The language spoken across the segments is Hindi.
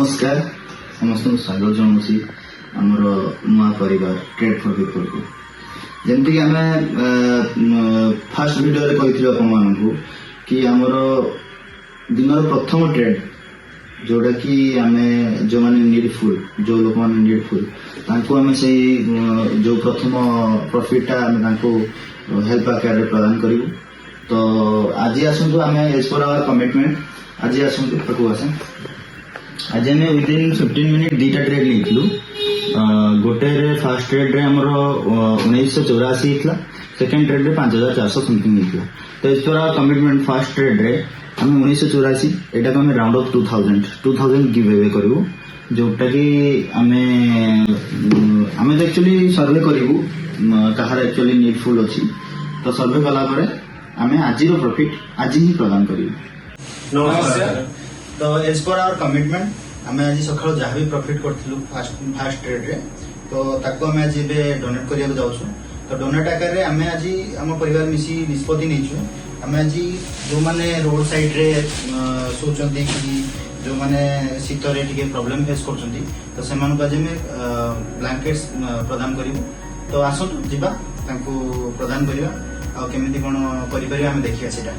नमस्कार समस्त स्वागत जनाऊँगी आमर नुआ परिवार ट्रेड फॉर पीपल को जमती आम फास्ट वीडियो कही कि आमर दिन प्रथम ट्रेड जोटा कि आम जो मैंने नीडफुल जो लोक मैंने नीडफुल आम से जो प्रथम प्रॉफिटा हेल्प आकार प्रदान करूँ। तो आज आसतु आम एज पर आवर कमिटमेंट आज आसतु पाक आस आज आम विदिन 15 मिनिट दुटा ट्रेड नहीं गोटे फास्ट ट्रेड रे हमर 1984 होता सेकेंड ट्रेड रे 5400 समथिंग होता। तो as per hour commitment fast trade रे हम 1984 एटा को हम राउंड ऑफ 2000 गिव अवे करू जोटा कि आम एक्चुअली सर्वे करू कहार एक्चुअली नीडफुल अच्छी। तो सर्वे कला आम आज प्रॉफिट आज ही प्रदान करूँ। नमस्कार। तो एज पर आवर कमिटमेंट आम आज सकाल जहाँ भी प्रॉफिट करूँ फास्ट ट्रेड रे तो ताको आम आज डोनेट करने जाऊँ। तो डोनेट आकार रे आम आज आम परिवार मिसी निष्पत्ति नहीं आम आज जो मैंने रोड साइड रे सोचती कि जो मैंने शीत प्रॉब्लम फेस कर से आज ब्लैंकेट्स प्रदान करूँ। तो आसतु जीवा प्रदान करवा आमती कौन कर देखिए सीटा।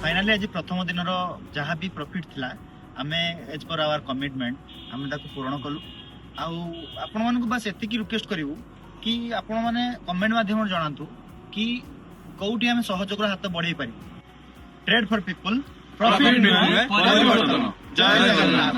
फाइनाली आज प्रथम दिन जहाँ भी प्रॉफिट थिला आमे एज पर आवर कमिटमेंट आमे ताको पूर्ण कलु आपण मानकु बस एतिकी रिक्वेस्ट करिवु कि आपण माने कमेंट माध्यम जणांतु कि कोउठी आमे सहयोगर हाथ बढ़ाई पारि ट्रेड फॉर पीपल प्रॉफिट जय जगन्नाथ।